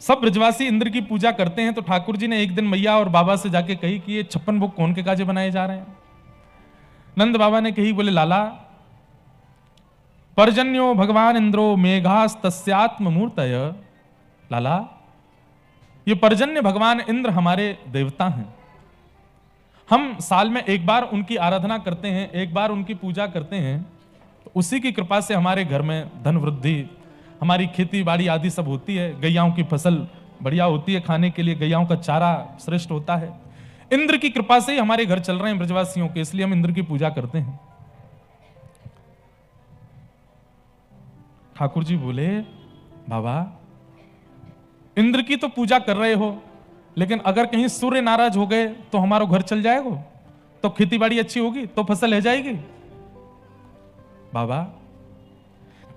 सब ब्रजवासी इंद्र की पूजा करते हैं, तो ठाकुर जी ने एक दिन मैया और बाबा से जाके कही कि ये 56 भोग कौन के काजे बनाए जा रहे हैं। नंद बाबा ने कही, बोले लाला, पर्जन्यो भगवान इंद्रो मेघास्तस्यात्म मूर्तय। लाला, ये पर्जन्य भगवान इंद्र हमारे देवता हैं। हम साल में एक बार उनकी आराधना करते हैं, एक बार उनकी पूजा करते हैं, तो उसी की कृपा से हमारे घर में धन वृद्धि, हमारी खेती बाड़ी आदि सब होती है, गैयाओं की फसल बढ़िया होती है, खाने के लिए गैयाओं का चारा श्रेष्ठ होता है। इंद्र की कृपा से ही हमारे घर चल रहे हैं ब्रजवासियों के, इसलिए हम इंद्र की पूजा करते हैं। ठाकुर जी बोले, बाबा, इंद्र की तो पूजा कर रहे हो, लेकिन अगर कहीं सूर्य नाराज हो गए तो हमारा घर चल जाएगा, तो खेती बाड़ी अच्छी होगी, तो फसल है जाएगी। बाबा,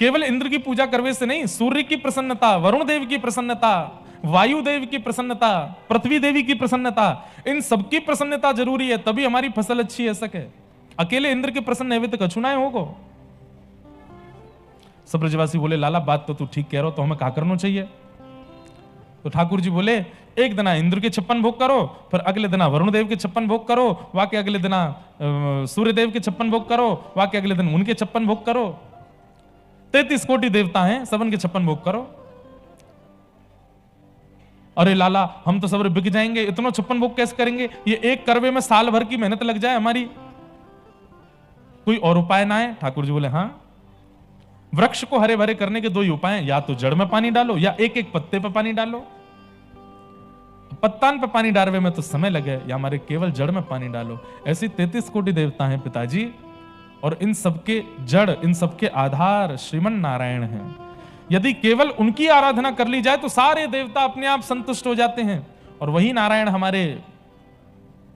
केवल इंद्र की पूजा करने से नहीं, सूर्य की प्रसन्नता, वरुण देव की प्रसन्नता, वायु देव की प्रसन्नता, पृथ्वी देवी की प्रसन्नता, इन सबकी प्रसन्नता जरूरी है, तभी हमारी फसल अच्छी है सके। अकेले इंद्र के प्रसन्न है तो कछु ना होगो। सब ब्रजवासी बोले, लाला बात तो तू ठीक कह रहा हो, तो हमें क्या करना चाहिए? तो ठाकुर जी बोले, एक दिना इंद्र के 56 भोग करो, फिर अगले दिना वरुण देव के 56 भोग करो, वाके अगले दिना सूर्य देव के 56 भोग करो, वाके अगले दिन उनके 56 भोग करो। 33 कोटि देवता हैं, सबन के 56 भोग करो। अरे लाला, हम तो सब बिक जाएंगे, इतना 56 भोग कैसे करेंगे? ये एक करवे में साल भर की मेहनत लग जाए हमारी, कोई और उपाय ना है? ठाकुर जी बोले, हाँ, वृक्ष को हरे भरे करने के दो ही उपाय हैं, या तो जड़ में पानी डालो या एक एक पत्ते पे पानी डालो। पत्तान पे पानी डालने में तो समय लगे, या हमारे केवल जड़ में पानी डालो। ऐसी 33 कोटि देवता हैं पिताजी, और इन सबके जड़, इन सबके आधार श्रीमन नारायण हैं। यदि केवल उनकी आराधना कर ली जाए तो सारे देवता अपने आप संतुष्ट हो जाते हैं, और वही नारायण हमारे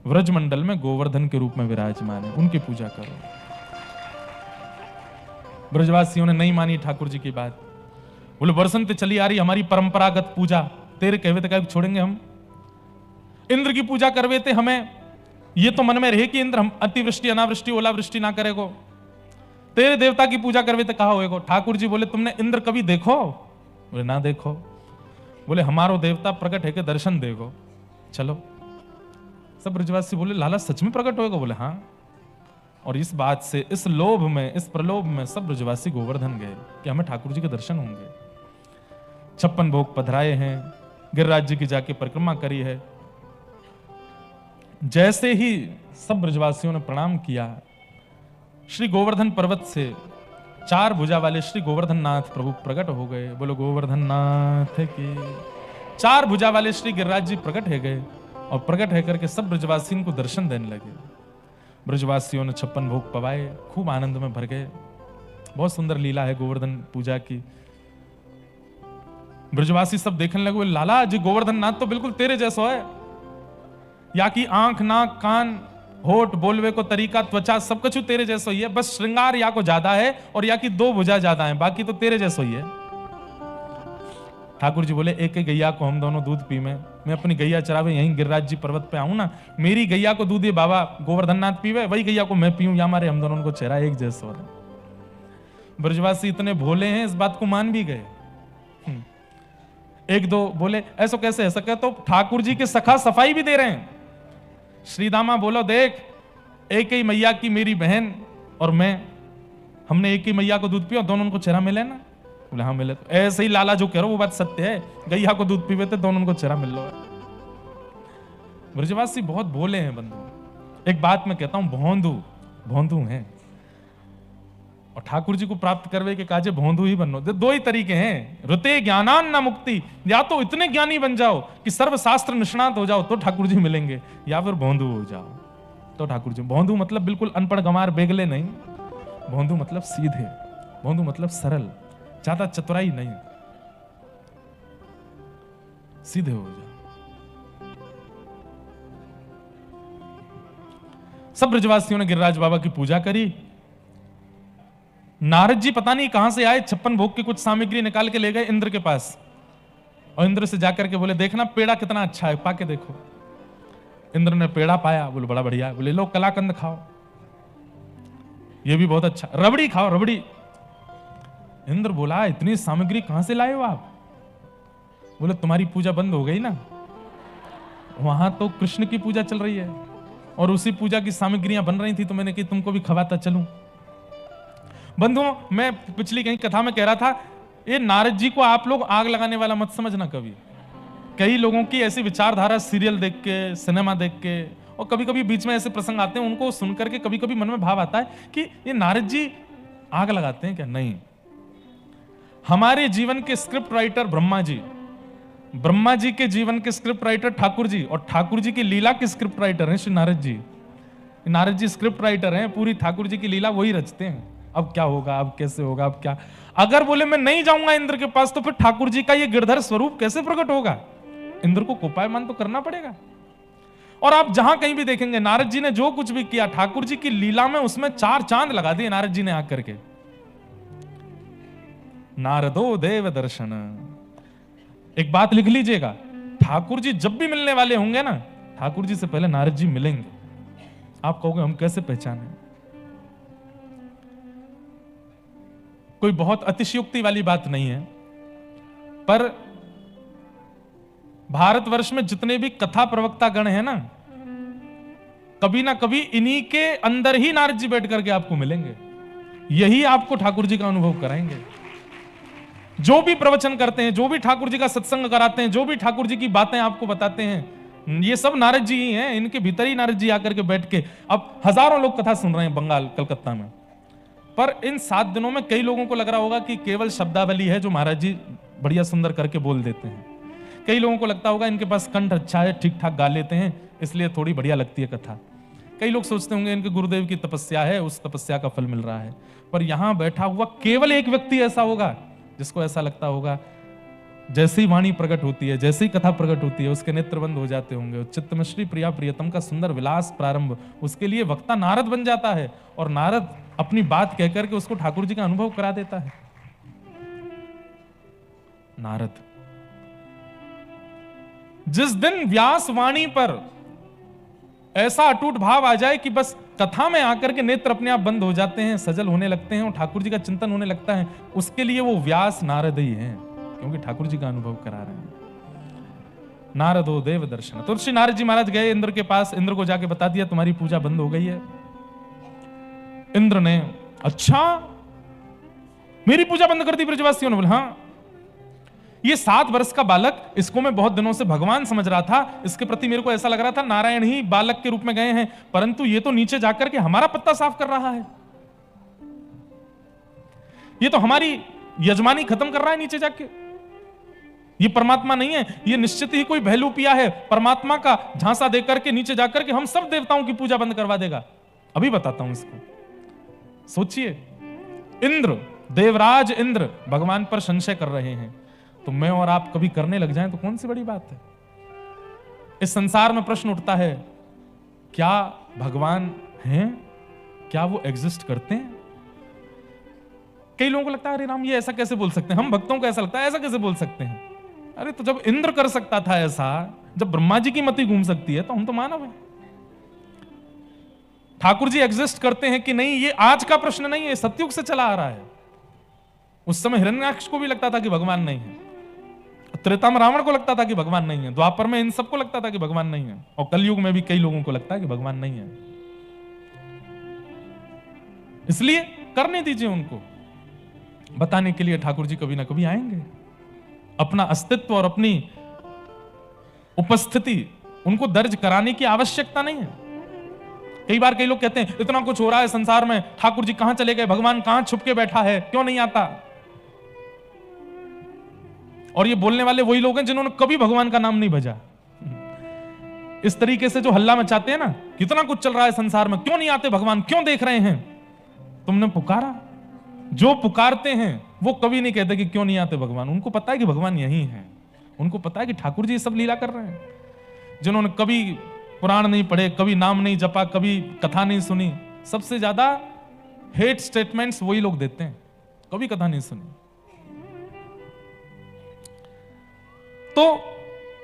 व्रजमंडल में गोवर्धन के रूप में विराजमान है, उनकी पूजा करो। ब्रजवासियों ने नहीं मानी ठाकुर जी की बात, बोले बरसंत चली आ रही हमारी परंपरागत पूजा, तेरे कहवे तक छोड़ेंगे हम? इंद्र की पूजा करवे थे हमें, ये तो मन में रहे कि इंद्र हम अतिवृष्टि अनावृष्टि ओलावृष्टि ना करेगो, तेरे देवता की पूजा करवे तो कहा होएगो। ठाकुर जी बोले, तुमने इंद्र कभी देखो? बोले ना देखो। बोले हमारो देवता प्रकट है के दर्शन देगो, चलो। सब ब्रजवासी बोले, लाला सच में प्रकट होएगा? बोले हाँ। और इस बात से, इस लोभ में, इस प्रलोभ में सब ब्रजवासी गोवर्धन गए कि हमें ठाकुर जी के दर्शन होंगे। 56 भोग पधराए हैं, गिरिराज जी की जाके परिक्रमा करी है। जैसे ही सब ब्रजवासियों ने प्रणाम किया, श्री गोवर्धन पर्वत से 4 भुजा वाले श्री गोवर्धन नाथ प्रभु प्रकट हो गए। बोलो गोवर्धन नाथ की। 4 भुजा वाले श्री गिरिराज जी प्रकट है गए, और प्रकट है करके सब ब्रजवासियों को दर्शन देने लगे। ब्रजवासियों ने 56 भोग पवाए, खूब आनंद में भर गए। बहुत सुंदर लीला है गोवर्धन पूजा की। ब्रजवासी सब देखने लगे, लाला जी गोवर्धन नाथ तो बिल्कुल तेरे जैसा है, या की आंख नाक कान होठ बोलवे को तरीका त्वचा सब कुछ तेरे जैसा ही है, बस श्रृंगार या को ज्यादा है और या की 2 भुजा ज्यादा है, बाकी तो तेरे जैसा ही है। ठाकुर जी बोले, एक एक गैया को हम दोनों दूध पी में, मैं अपनी गैया चरावे यहीं गिरिराज जी पर्वत पे आऊं ना, मेरी गैया को दूध ये बाबा गोवर्धन नाथ पीवे, वही गैया को मैं पीऊं, या हमारे हम दोनों को चेहरा एक जैसा हो रहा। ब्रजवासी इतने भोले हैं, इस बात को मान भी गए। एक दो बोले, ऐसा कैसे है सके? तो ठाकुर जी के सखा सफाई भी दे रहे हैं। श्रीदामा बोलो, देख, एक ही मैया की मेरी बहन और मैं, हमने एक ही मैया को दूध पिया, दोनों को चेहरा मिले ना? बोले हाँ मिले। तो ऐसे ही लाला जो कह रहा वो बात सत्य है, गैया को दूध पीवे थे, दोनों को चेहरा मिल लो है। ब्रजवासी बहुत भोले हैं बंधु। एक बात मैं कहता हूं, भोंदू भोंदू हैं, और ठाकुर जी को प्राप्त करवे के काजे भोंदू ही बनो। 2 ही तरीके हैं, ऋते ज्ञानान न मुक्ति, या तो इतने ज्ञानी बन जाओ कि सर्वशास्त्र निष्णात हो जाओ तो ठाकुर जी मिलेंगे, या फिर भोंदू हो जाओ तो ठाकुर जी। भोंदू मतलब बिल्कुल अनपढ़ गंवार बेगले नहीं, भोंदू मतलब सीधे, भोंदू मतलब सरल, ज्यादा चतुराई नहीं, सीधे हो जाओ। सब ब्रजवासियों ने गिरिराज बाबा की पूजा करी। नारद जी पता नहीं कहां से आए, 56 भोग की कुछ सामग्री निकाल के ले गए इंद्र के पास, और इंद्र से जाकर के बोले, देखना पेड़ा कितना अच्छा है, पाके देखो। इंद्र ने पेड़ा पाया, बोले बड़ा बढ़िया है। बोले लो कलाकंद खाओ, ये भी बहुत अच्छा, रबड़ी खाओ रबड़ी। इंद्र बोला, इतनी सामग्री कहां से लाए हो आप? बोले तुम्हारी पूजा बंद हो गई ना, वहां तो कृष्ण की पूजा चल रही है और उसी पूजा की सामग्रियां बन रही थी, तो मैंने कही तुमको भी खवाता चलूं। बंधुओं, मैं पिछली कहीं कथा में कह रहा था, ये नारद जी को आप लोग आग लगाने वाला मत समझना कभी। कई लोगों की ऐसी विचारधारा सीरियल देख के, सिनेमा देख के, और कभी कभी बीच में ऐसे प्रसंग आते हैं, उनको सुनकर के कभी कभी मन में भाव आता है कि ये नारद जी आग लगाते हैं क्या? नहीं, हमारे जीवन के स्क्रिप्ट राइटर ब्रह्मा जी के जीवन के स्क्रिप्ट राइटर ठाकुर जी, और ठाकुर जी की लीला के स्क्रिप्ट राइटर हैं श्री नारद जी। नारद जी स्क्रिप्ट राइटर हैं, पूरी ठाकुर जी की लीला वही रचते हैं। अब क्या होगा, अब कैसे होगा, अब क्या, अगर बोले मैं नहीं जाऊंगा इंद्र के पास, तो फिर ठाकुर जी का ये गिरधर स्वरूप कैसे प्रकट होगा? इंद्र को कोपायमान तो करना पड़ेगा। और आप जहां कहीं भी देखेंगे, नारद जी ने जो कुछ भी किया ठाकुर जी की लीला में, उसमें 4 चांद लगा दिए नारद जी ने आकर के। नारदो देव दर्शन, एक बात लिख लीजिएगा, ठाकुर जी जब भी मिलने वाले होंगे ना, ठाकुर जी से पहले नारद जी मिलेंगे। आप कहोगे हम कैसे पहचाने? कोई बहुत अतिशयोक्ति वाली बात नहीं है, पर भारतवर्ष में जितने भी कथा प्रवक्ता गण हैं ना, कभी ना कभी इन्हीं के अंदर ही नारद जी बैठ करके आपको मिलेंगे, यही आपको ठाकुर जी का अनुभव कराएंगे। जो भी प्रवचन करते हैं, जो भी ठाकुर जी का सत्संग कराते हैं, जो भी ठाकुर जी की बातें आपको बताते हैं, ये सब नारद जी ही हैं। इनके भीतर ही नारद जी आकर के बैठ के, अब हजारों लोग कथा सुन रहे हैं बंगाल, कलकत्ता में, पर इन 7 दिनों में कई लोगों को लग रहा होगा कि केवल शब्दावली है जो महाराज जी बढ़िया सुंदर करके बोल देते हैं। कई लोगों को लगता होगा इनके पास कंठ अच्छा है, ठीक ठाक गा लेते हैं, इसलिए थोड़ी बढ़िया लगती है कथा। कई लोग सोचते होंगे इनके गुरुदेव की तपस्या है, उस तपस्या का फल मिल रहा है। पर यहां बैठा हुआ केवल एक व्यक्ति ऐसा होगा जिसको ऐसा लगता होगा जैसे ही वाणी प्रकट होती है, जैसे ही कथा प्रकट होती है, उसके नेत्र बंद हो जाते होंगे। चित्त में श्री प्रिया प्रियतम का सुंदर विलास प्रारंभ, उसके लिए वक्ता नारद बन जाता है, और नारद अपनी बात कहकर के उसको ठाकुर जी का अनुभव करा देता है। नारद, जिस दिन व्यास वाणी पर ऐसा अटूट भाव आ जाए कि बस कथा में आकर के नेत्र अपने आप बंद हो जाते हैं, सजल होने लगते हैं और ठाकुर जी का चिंतन होने लगता है, उसके लिए वो व्यास नारद ही हैं, क्योंकि ठाकुर जी का अनुभव करा रहे हैं। नारदो देव दर्शन, तो श्री नारद जी महाराज गए इंद्र के पास, इंद्र को जाके बता दिया तुम्हारी पूजा बंद हो गई है। इंद्र ने, अच्छा मेरी पूजा बंद कर दी ब्रजवासियों ने? बोले हाँ, ये 7 वर्ष का बालक, इसको मैं बहुत दिनों से भगवान समझ रहा था, इसके प्रति मेरे को ऐसा लग रहा था नारायण ही बालक के रूप में गए हैं, परंतु ये तो नीचे जाकर के हमारा पत्ता साफ कर रहा है, ये तो हमारी यजमानी खत्म कर रहा है नीचे जाके। ये परमात्मा नहीं है, ये निश्चित ही कोई बहलूपिया है, परमात्मा का झांसा देकर के नीचे जाकर के हम सब देवताओं की पूजा बंद करवा देगा। अभी बताता हूं इसको, सोचिए। इंद्र, देवराज इंद्र भगवान पर संशय कर रहे हैं, तो मैं और आप कभी करने लग जाएं तो कौन सी बड़ी बात है? इस संसार में प्रश्न उठता है, क्या भगवान हैं? क्या वो एग्जिस्ट करते हैं? कई लोगों को लगता है अरे राम, ये ऐसा कैसे बोल सकते हैं? हम भक्तों को ऐसा लगता है ऐसा कैसे बोल सकते हैं? अरे तो जब इंद्र कर सकता था ऐसा, जब ब्रह्मा जी की मति घूम सकती है, तो हम तो मानव हैं। ठाकुर जी एग्जिस्ट करते हैं कि नहीं, ये आज का प्रश्न नहीं है, सतयुग से चला आ रहा है। उस समय हिरण्याक्ष को भी लगता था कि भगवान नहीं है, त्रेता में रावण को लगता था कि भगवान नहीं है, द्वापर में इन सबको लगता था कि भगवान नहीं है, और कलयुग में भी कई लोगों को लगता है कि भगवान नहीं है। इसलिए करने दीजिए उनको, बताने के लिए ठाकुर जी कभी ना कभी आएंगे। अपना अस्तित्व और अपनी उपस्थिति उनको दर्ज कराने की आवश्यकता नहीं है। कई बार कई लोग कहते हैं इतना कुछ हो रहा है संसार में, ठाकुर जी कहां चले गए, भगवान कहां छुप के बैठा है, क्यों नहीं आता? और ये बोलने वाले वही लोग हैं जिन्होंने कभी भगवान का नाम नहीं भजा। इस तरीके से जो हल्ला मचाते हैं ना, कितना कुछ चल रहा है संसार में, क्यों नहीं आते भगवान, क्यों देख रहे हैं? तुमने पुकारा। जो पुकारते हैं वो कभी नहीं कहते कि क्यों नहीं आते भगवान। उनको पता है कि भगवान यहीं है, उनको पता है कि ठाकुर जी सब लीला कर रहे हैं। जिन्होंने कभी पुराण नहीं पढ़े, कभी नाम नहीं जपा, कभी कथा नहीं सुनी, सबसे ज्यादा हेट स्टेटमेंट्स वही लोग देते हैं, कभी कथा नहीं सुनी। तो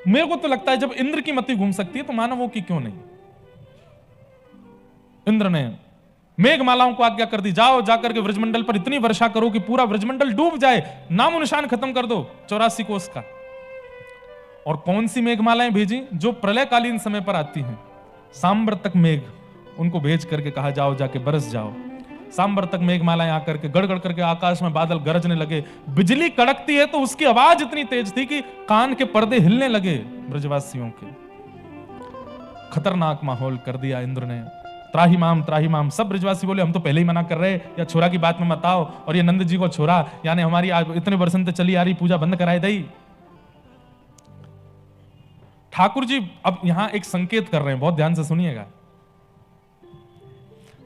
मेरे को तो लगता है जब इंद्र की मति घूम सकती है तो मानवों की क्यों नहीं। इंद्र ने मेघमालाओं को आज्ञा कर दी, जाओ जाकर के ब्रजमंडल पर इतनी वर्षा करो कि पूरा ब्रजमंडल डूब जाए, नामो निशान खत्म कर दो 84 कोस का। और कौन सी मेघमालाएं भेजी? जो प्रलयकालीन समय पर आती हैं, सांवर्तक मेघ, उनको भेज करके कहा जाओ जाके बरस जाओ। सांवर्तक मेघमालाएं आकर के गड़गड़ करके आकाश में बादल गरजने लगे, बिजली कड़कती है तो उसकी आवाज इतनी तेज थी कि कान के पर्दे हिलने लगे ब्रजवासियों के। खतरनाक माहौल कर दिया इंद्र ने। त्राहिमाम त्राहिमाम, सब ब्रजवासी बोले हम तो पहले ही मना कर रहे, या छोरा की बात में मत आओ, और ये नंद जी को छोरा, यानी हमारी इतने वर्षों से चली आ रही पूजा बंद कराए दई। ठाकुर जी अब यहां एक संकेत कर रहे हैं, बहुत ध्यान से सुनिएगा।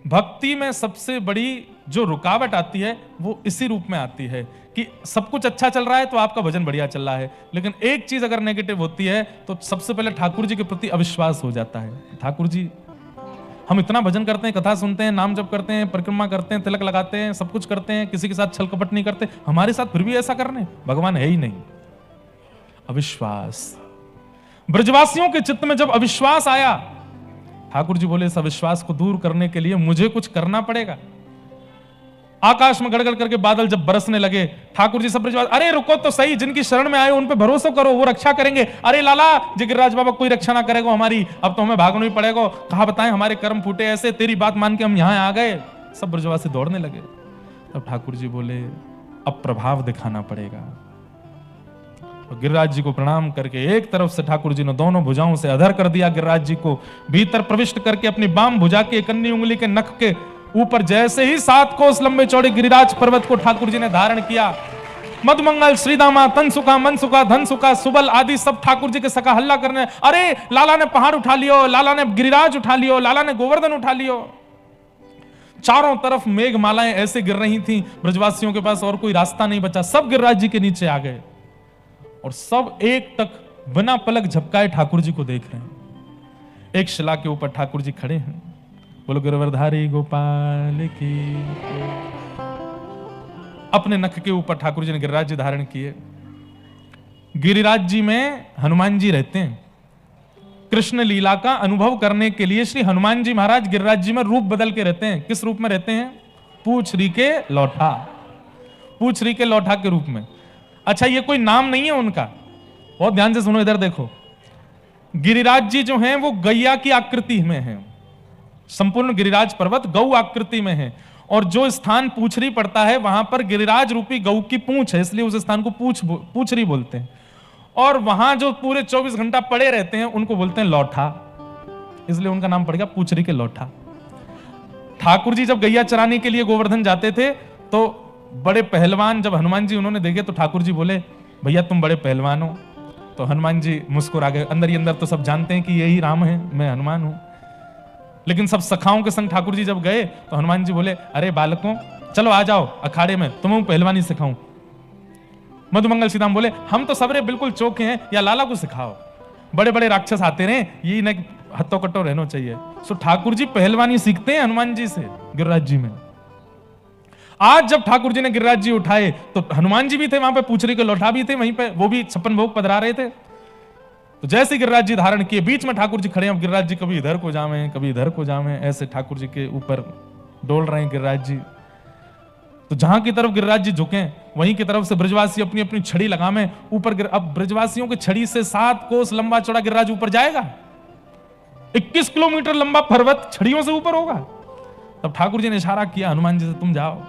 भक्ति में सबसे बड़ी जो रुकावट आती है वो इसी रूप में आती है कि सब कुछ अच्छा चल रहा है तो आपका भजन बढ़िया चल रहा है, लेकिन एक चीज अगर नेगेटिव होती है तो सबसे पहले ठाकुर जी के प्रति अविश्वास हो जाता है। ठाकुर जी, हम इतना भजन करते हैं, कथा सुनते हैं, नाम जप करते हैं, परिक्रमा करते हैं, तिलक लगाते हैं, सब कुछ करते हैं, किसी के साथ छल कपट नहीं करते, हमारे साथ फिर भी ऐसा करने, भगवान है ही नहीं। अविश्वास, ब्रजवासियों के चित्त में जब अविश्वास आया, ठाकुर जी बोले इस अविश्वास को दूर करने के लिए मुझे कुछ करना पड़ेगा। आकाश में गड़गड़ करके बादल जब बरसने लगे, ठाकुर जी सब ब्रजवासी, अरे रुको तो सही, जिनकी शरण में आए उन पे भरोसा करो, वो रक्षा करेंगे। अरे लाला जी, गिरिराज बाबा कोई रक्षा ना करेगा हमारी, अब तो हमें भागना ही पड़ेगा, कहा बताएं हमारे कर्म फूटे ऐसे, तेरी बात मान के हम यहां आ गए। सब ब्रजवासी दौड़ने लगे। तब ठाकुर जी बोले अब प्रभाव दिखाना पड़ेगा। गिरिराज जी को प्रणाम करके एक तरफ से ठाकुर जी ने दोनों भुजाओं से अधर कर दिया, गिरिराज जी को भीतर प्रविष्ट करके अपनी बाम भुजा के कन्नी उंगली के नख के ऊपर जैसे ही 7 कोस लंबे चौड़े गिरिराज पर्वत को ठाकुर जी ने धारण किया। मधुमंगल, श्रीदामा, तनसुका, मनसुका, धनसुका, सुबल आदि सब ठाकुर जी के सका हल्ला करने, अरे लाला ने पहाड़ उठा लियो, लाला ने गिरिराज उठा लियो, लाला ने गोवर्धन उठा लियो। चारों तरफ मेघमालाएं ऐसे गिर रही थी, ब्रजवासियों के पास और कोई रास्ता नहीं बचा, सब गिरिराज जी के नीचे आ गए और सब एक तक बिना पलक झपकाए ठाकुर जी को देख रहे हैं। एक शिला के ऊपर ठाकुर जी खड़े हैं। बोलो गिरवरधारी गोपाल की। अपने नख के ऊपर ठाकुर जी ने गिरिराज जी धारण किए। गिरिराज जी में हनुमान जी रहते हैं। कृष्ण लीला का अनुभव करने के लिए श्री हनुमान जी महाराज गिरिराज जी में रूप बदल के रहते हैं। किस रूप में रहते हैं? पूछरी के लौठा, पूछरी के लौठा के रूप में। अच्छा, ये कोई नाम नहीं है उनका, बहुत ध्यान से सुनो, इधर देखो। गिरिराज जी जो हैं वो गैया की आकृति में हैं। संपूर्ण गिरिराज पर्वत गौ आकृति में है, और जो स्थान पूछरी पड़ता है वहां पर गिरिराज रूपी गौ की पूंछ है, इसलिए उस स्थान को पूछरी बोलते हैं। और वहां जो पूरे 24 घंटा पड़े रहते हैं उनको बोलते हैं लौठा, इसलिए उनका नाम पड़ गया पूछरी के लौठा। ठाकुर जी जब गैया चराने के लिए गोवर्धन जाते थे तो बड़े पहलवान जब हनुमान जी उन्होंने देखे तो ठाकुर जी बोले भैया तुम बड़े पहलवान हो। तो हनुमान जी मुस्कुरा गए। अंदर ही अंदर तो सब जानते हैं कि यही राम है, मैं हनुमान हूं। लेकिन सब सखाओं के संग ठाकुर जी जब गए तो हनुमान जी बोले अरे बालकों चलो आ जाओ अखाड़े में, तुम्हें पहलवानी सिखाऊं। मधुमंगल सीताम बोले हम तो सबरे बिल्कुल चौके हैं, या लाला को सिखाओ, बड़े बड़े राक्षस आते रहे, ये न हत्तो कट्टो रहना चाहिए। सो ठाकुर जी पहलवानी सीखते हैं हनुमान जी से गिरिराज जी में। आज जब ठाकुर जी ने गिरिराज जी उठाए तो हनुमान जी भी थे वहां पे, पूछरी के लौठा भी थे वहीं पे, वो भी 56 भोग पधरा रहे थे। तो जैसे गिरिराज जी धारण किए, बीच में ठाकुर जी खड़े हैं। अब गिरिराज जी कभी इधर को जावे कभी इधर को जावे, ऐसे ठाकुर जी के ऊपर डोल रहे हैं गिरिराज जी। तो जहां की तरफ गिरिराज जी झुके वहीं की तरफ से ब्रजवासी अपनी अपनी छड़ी लगावे ऊपर। अब ब्रजवासियों की छड़ी से 7 कोस लंबा चौड़ा गिरिराज ऊपर जाएगा। 21 किलोमीटर लंबा पर्वत छड़ियों से ऊपर होगा। तब ठाकुर जी ने इशारा किया हनुमान जी से तुम जाओ।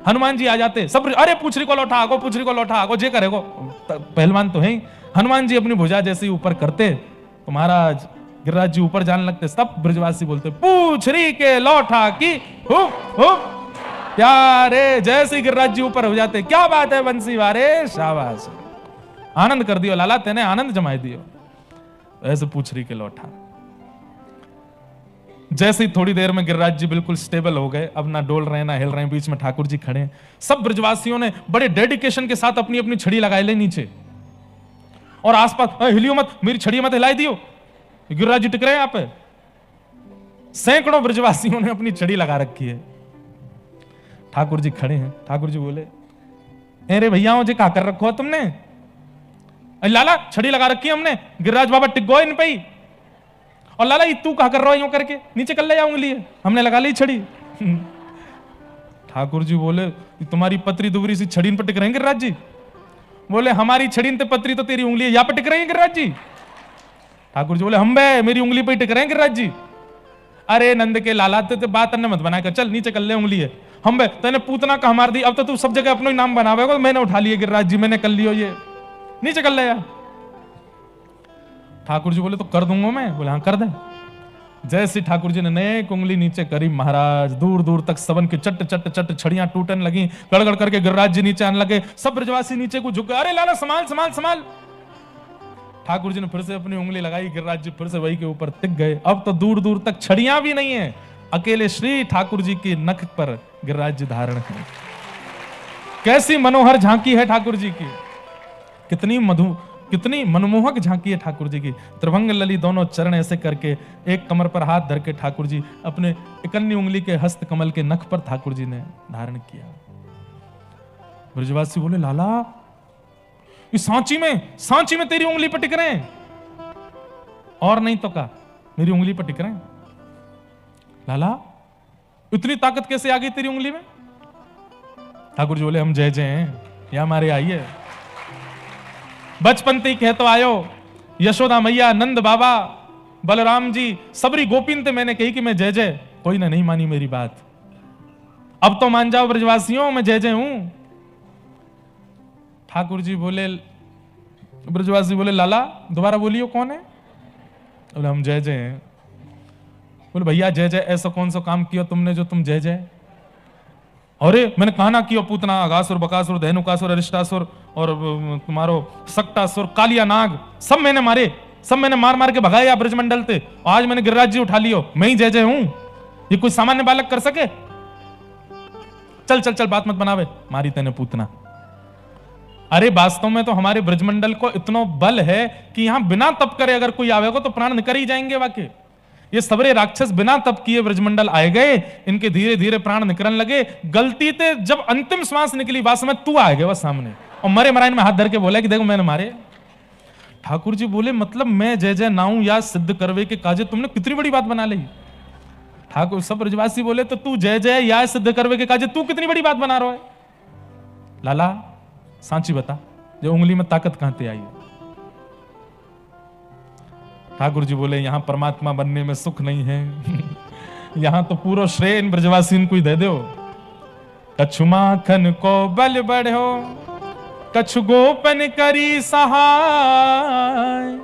हनुमान जी आ जाते, सब अरे पूछरी को लौटा आगो, पूछरी को लौटा आगो, जे करेगो, पहलवान तो है ही। हनुमान जी अपनी भुजा जैसे ही ऊपर करते तो महाराज गिरिराज जी ऊपर जाने लगते। सब ब्रजवासी बोलते पूछरी के लौठा की हुप हुप प्यारे। जैसे ही गिरिराज जी ऊपर हो जाते, क्या बात है बंसी वारे, शाबाश, आनंद कर दियो लाला, तेने आनंद जमाए दियो। ऐसे पूछरी के लौठा। जैसे ही थोड़ी देर में गिरिराज जी बिल्कुल स्टेबल हो गए, अब ना डोल रहे ना हिल रहे, बीच में ठाकुर जी खड़े। सब ब्रजवासियों ने बड़े डेडिकेशन के साथ अपनी अपनी छड़ी लगाई ले नीचे, और आसपास हिलियो मत, मेरी छड़ी मत हिलाई दियो, गिरिराज जी टिक रहे हैं यहाँ पे। सैकड़ों ब्रजवासियों ने अपनी छड़ी लगा रखी है। ठाकुर जी खड़े हैं। ठाकुर जी बोले अरे भैया जी क्या कर रखो है तुमने? लाला छड़ी लगा रखी है हमने, गिरिराज बाबा टिक गो इन पे ही। और लाला ये तू क्या कर रहा है यूं करके, नीचे कर ले जाऊंगी, हमने लगा ली छड़ी। ठाकुर जी बोले तुम्हारी पतरी दुबरी सी छड़ी इन पर टिक रहेंगे गिरिराज जी? बोले हमारी छड़ीन ते पत्री तो तेरी उंगली यहाँ पे टिक रही है गिरिराज जी। ठाकुर जी बोले हम बे मेरी उंगली पे टिक रहे हैं गिरिराज जी। अरे नंद के लाला ते बात अन्य मत बनाकर, चल नीचे कर ले उंगली है। हम बे तेने पूतना का मार दी, अब तो तू सब जगह अपना ही नाम बनावेगा। मैंने उठा लिया गिरिराज जी, मैंने कर लियो, ये नीचे कर ले यार। ठाकुर जी बोले तो कर दूंगा मैं। बोले हाँ कर दे। जैसे ठाकुर जी ने नए उंगली नीचे करी, महाराज दूर दूर तक सबन के चट चट चट छड़ियां टूटने लगी, गड़गड़ करके गिरिराज जी नीचे आने लगे। सब ब्रजवासी नीचे को झुक गए, अरे लाला संभाल संभाल संभाल। ठाकुर जी ने फिर से अपनी उंगली लगाई, गिरिराज जी फिर से वही के ऊपर टिक गए। अब तो दूर दूर तक छड़ियां भी नहीं है, अकेले श्री ठाकुर जी के नख पर गिरिराज जी धारण है। कैसी मनोहर झांकी है ठाकुर जी की, कितनी मनमोहक झांकी है ठाकुर जी की। त्रिभंग लली दोनों चरण ऐसे करके एक कमर पर हाथ धर के ठाकुर जी अपने इकन्नी उंगली के हस्त कमल के नख पर ठाकुर जी ने धारण किया। ब्रजवासी बोले लाला ये सांची में तेरी उंगली पर टिक रहे हैं, और नहीं तो का मेरी उंगली पर टिक रहे हैं। लाला इतनी ताकत कैसे आ गई तेरी उंगली में? ठाकुर जी बोले हम जय जय हैं, या हमारे आइए। बचपन ते कह तो आयो, यशोदा मैया, नंद बाबा, बलराम जी, सबरी गोपीन ते मैंने कही कि मैं जय जय, कोई ने नहीं मानी मेरी बात। अब तो मान जाओ ब्रजवासियों, मैं जय जय हूं। ठाकुर जी बोले, ब्रजवासी बोले लाला दोबारा बोलियो कौन है? बोले हम जय जय हैं। बोले भैया जय जय ऐसा कौन सा काम किया तुमने जो तुम जय जय? अरे मैंने कहा ना किया, पूतना, अगासुर, बकासुर, धेनुकासुर, अरिष्टासुर और तुम्हारो सक्टासुर, कालिया नाग, सब मैंने मारे, सब मैंने मार मार के भगाया ब्रजमंडल से। आज मैंने गिरिराज जी उठा लियो, मैं ही जय जय हूं। ये कोई सामान्य बालक कर सके? चल चल चल बात मत बनावे, मारी तेने पूतना। अरे वास्तव में तो हमारे ब्रजमंडल को इतना बल है कि यहां बिना तप करे अगर कोई आवेगा तो प्राण निकल ही जाएंगे। वाकई ये सबरे राक्षस बिना तप किए ब्रजमंडल आए गए, इनके धीरे धीरे प्राण निकलने लगे। गलती से जब अंतिम श्वास निकली वास में तू आ गया बस सामने, और मरे मराइन में हाथ धर के बोला कि देखो मैंने मारे। ठाकुर जी बोले मतलब मैं जय जय नाऊ या सिद्ध करवे के काजे तुमने कितनी बड़ी बात बना ली। ठाकुर सब ब्रजवासी बोले तो तू जय जय या सिद्ध करवे के काजे तू कितनी बड़ी बात बना रहा है? लाला सांची बता, जो उंगली में ताकत कहां से आई है? ठाकुर जी बोले यहां परमात्मा बनने में सुख नहीं है यहां तो पूरा श्रेय इन ब्रजवासी को ही दे दो। कछु माखन को बल बढ़ो, कछु गोपन करी सहाय,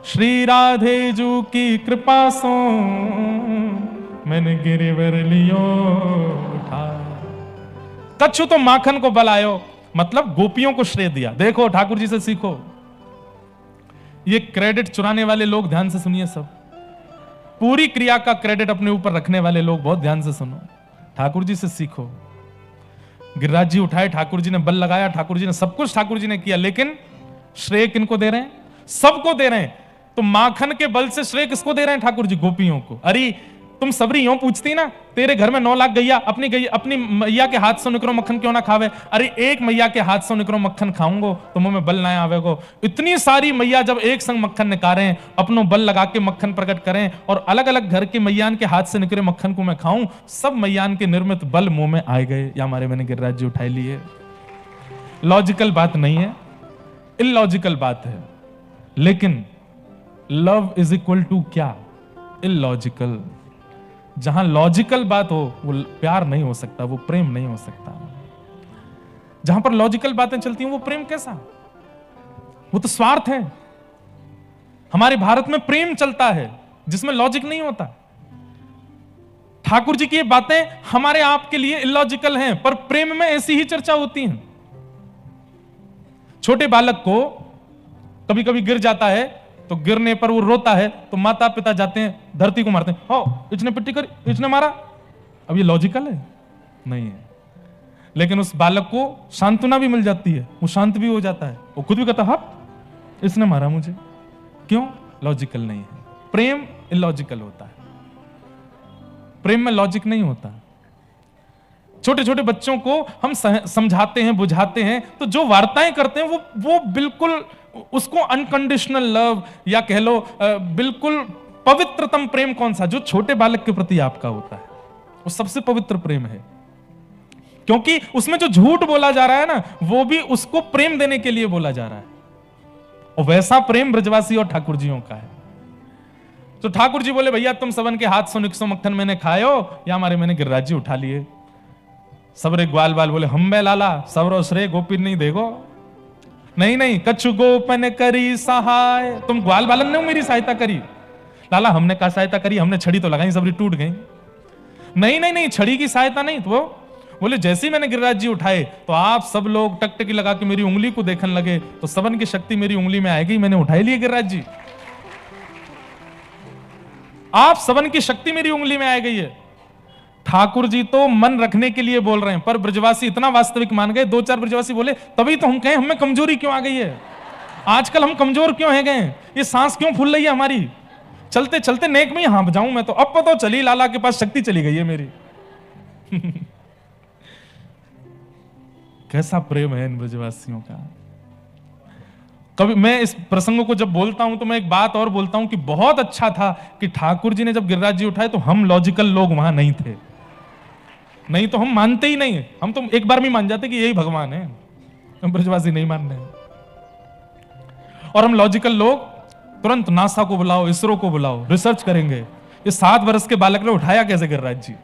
श्री राधे जू की कृपा सो मैंने गिरिवर लियो उठा। कछु तो माखन को बल आयो, मतलब गोपियों को श्रेय दिया। देखो ठाकुर जी से सीखो। ये क्रेडिट चुराने वाले लोग ध्यान से सुनिए, सब पूरी क्रिया का क्रेडिट अपने ऊपर रखने वाले लोग बहुत ध्यान से सुनो। ठाकुर जी से सीखो। गिरिराज जी उठाए, ठाकुर जी ने बल लगाया, ठाकुर जी ने सब कुछ ठाकुर जी ने किया, लेकिन श्रेय किनको दे रहे हैं? सबको दे रहे हैं। तो माखन के बल से श्रेय किसको दे रहे हैं ठाकुर जी? गोपियों को। अरे तुम सबरी यूं पूछती ना, तेरे घर में 9 लाख गैया, अपनी मैया के हाथ से निकरो मक्खन क्यों ना खावे? अरे एक मैया के हाथ से निकरो मक्खन खाऊंगो तो मुंह में बल ना आवेगो। इतनी सारी मैया जब एक संग मक्खन निकालें, अपनो बल लगा के मक्खन प्रकट करें, और अलग अलग घर के मैयान के हाथ से निकले मक्खन को मैं खाऊं, सब मैयान के निर्मित बल मुंह में आए गए। या हमारे मैंने गिरिराज जी उठाई लिए। लॉजिकल बात नहीं है, इलॉजिकल बात है। लेकिन लव इज इक्वल टू क्या? इलॉजिकल। जहां लॉजिकल बात हो वो प्यार नहीं हो सकता, वो प्रेम नहीं हो सकता। जहां पर लॉजिकल बातें चलती हैं वो प्रेम कैसा? वो तो स्वार्थ है। हमारे भारत में प्रेम चलता है जिसमें लॉजिक नहीं होता। ठाकुर जी की ये बातें हमारे आपके लिए इलॉजिकल हैं, पर प्रेम में ऐसी ही चर्चा होती है। छोटे बालक को कभी कभी गिर जाता है तो गिरने पर वो रोता है, तो माता पिता जाते हैं धरती को मारते हैं, हो इसने पिट्टी करी, इसने मारा। अब ये लॉजिकल है? नहीं है। लेकिन उस बालक को सांत्वना भी मिल जाती है, वो शांत भी हो जाता है, वो खुद भी कहता है इसने मारा मुझे। क्यों? लॉजिकल नहीं है। प्रेम इलॉजिकल होता है, प्रेम में लॉजिक नहीं होता। छोटे छोटे बच्चों को हम समझाते हैं, बुझाते हैं, तो जो वार्ताएं करते हैं वो बिल्कुल उसको अनकंडीशनल लव, या कह लो बिल्कुल पवित्रतम प्रेम कौन सा? जो छोटे बालक के प्रति आपका होता है, वो सबसे पवित्र प्रेम है। क्योंकि उसमें जो झूठ बोला जा रहा है ना, वो भी उसको प्रेम देने के लिए बोला जा रहा है, और वैसा प्रेम ब्रजवासी और ठाकुर जियों का है। तो ठाकुर जी बोले, भैया तुम सबन के हाथ 100 मक्खन मैंने खायो या हमारे मैंने गिरिराज जी उठा लिए। सबरे ग्वाल बाल बोले, हम बे लाला सबरो श्रेय गोपी नहीं देखो, नहीं नहीं कछु गोपन करी सहाय, तुम ग्वाल बालन ने मेरी सहायता करी। लाला हमने क्या सहायता करी, हमने छड़ी तो लगाई सबरी टूट गई। नहीं नहीं नहीं, छड़ी की सहायता नहीं। तो वो बोले, जैसे ही मैंने गिरिराज जी उठाए तो आप सब लोग टकटकी लगा के मेरी उंगली को देखने लगे, तो सबन की शक्ति मेरी उंगली में आएगी, मैंने उठाई लिए गिरिराज जी। आप सबन की शक्ति मेरी उंगली में आ गई है। ठाकुर जी तो मन रखने के लिए बोल रहे हैं, पर ब्रजवासी इतना वास्तविक मान गए। 2-4 ब्रजवासी बोले, तभी तो हम कहें हमें कमजोरी क्यों आ गई है, आजकल हम कमजोर क्यों है गए, ये सांस क्यों फूल रही है हमारी, चलते चलते नेक में हाँ जाऊं मैं तो, अब तो चली, लाला के पास शक्ति चली गई है मेरी। कैसा प्रेम है इन ब्रजवासियों का। कभी मैं इस प्रसंगों को जब बोलता हूं तो मैं एक बात और बोलता हूं कि बहुत अच्छा था कि ठाकुर जी ने जब गिरिराज जी उठाए तो हम लॉजिकल लोग वहां नहीं थे, नहीं तो हम मानते ही नहीं, हम तो एक बार में मान जाते कि यही भगवान है, हम ब्रजवासी नहीं मान रहे। और हम लॉजिकल लोग तुरंत नासा को बुलाओ, इसरो को बुलाओ, रिसर्च करेंगे ये 7 वर्ष के बालक ने उठाया कैसे गिरिराज जी।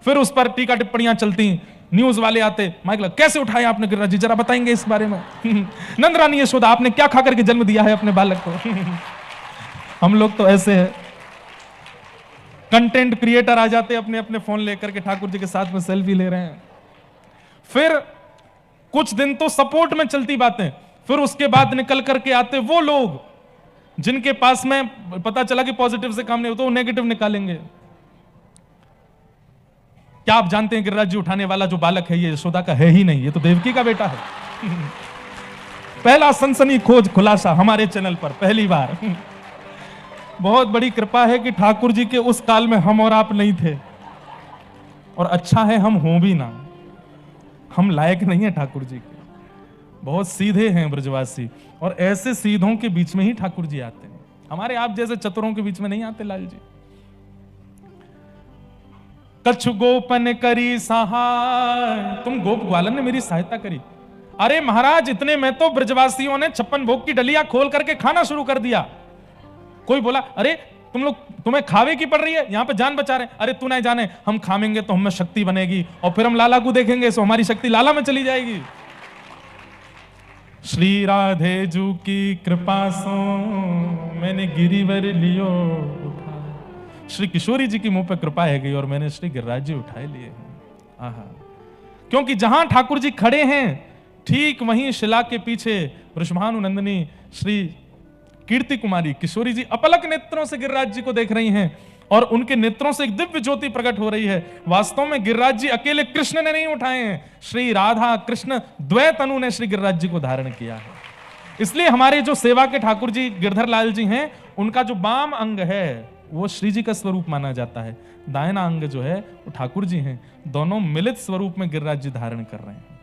फिर उस पर टीका टिप्पणियां चलती, न्यूज वाले आते, माइक लगा, कैसे उठाया आपने गिरिराज जी, जरा बताएंगे इस बारे में। नंद रानी यशोदा, आपने क्या खाकर के जन्म दिया है अपने बालक को। हम लोग तो ऐसे हैं, कंटेंट क्रिएटर आ जाते अपने अपने फोन लेकर के ठाकुर जी के साथ में सेल्फी ले रहे हैं। फिर कुछ दिन तो सपोर्ट में चलती बातें, फिर उसके बाद निकल करके आते वो लोग जिनके पास में पता चला कि पॉजिटिव से काम नहीं होता, वो नेगेटिव निकालेंगे। क्या आप जानते हैं गिरिराज जी उठाने वाला जो बालक है ये यशोदा का है ही नहीं, ये तो देवकी का बेटा है। पहला सनसनी खोज खुलासा हमारे चैनल पर पहली बार। बहुत बड़ी कृपा है कि ठाकुर जी के उस काल में हम और आप नहीं थे, और अच्छा है हम हों भी ना, हम लायक नहीं है ठाकुर जी के। बहुत सीधे हैं ब्रजवासी, और ऐसे सीधों के बीच में ही ठाकुर जी आते हैं, हमारे आप जैसे चतुरों के बीच में नहीं आते लाल जी। कछु गोपन करी सहाय, तुम गोप ग्वालन ने मेरी सहायता करी। अरे महाराज, इतने में तो ब्रजवासियों ने 56 भोग की डलिया खोल करके खाना शुरू कर दिया। कोई बोला, अरे तुम लोग, तुम्हें खावे की पड़ रही है, यहां पे जान बचा रहे। अरे तू नहीं जाने, हम खावेंगे तो हमें शक्ति बनेगी, और फिर हम लाला को देखेंगे तो हमारी शक्ति लाला में चली जाएगी। श्री राधे जू की कृपा सो मैंने गिरिवर लियो, श्री किशोरी जी की मुंह पे कृपा है गई और मैंने श्री गिरिराज जी उठाए लिए। आहा, क्योंकि जहां ठाकुर जी खड़े हैं ठीक वहीं शिला के पीछे वृषभानु नंदिनी श्री कीर्ति कुमारी किशोरी जी अपलक नेत्रों से गिरिराज जी को देख रही हैं, और उनके नेत्रों से एक दिव्य ज्योति प्रकट हो रही है। वास्तव में गिरिराज जी अकेले कृष्ण ने नहीं उठाए हैं, श्री राधा कृष्ण द्वैत तनु ने श्री गिरिराज जी को धारण किया है। इसलिए हमारे जो सेवा के ठाकुर जी गिरधर लाल जी हैं, उनका जो बाम अंग है वो श्री जी का स्वरूप माना जाता है, दाहिना अंग जो है वो ठाकुर जी हैं। दोनों मिलित स्वरूप में गिरिराज जी धारण कर रहे हैं।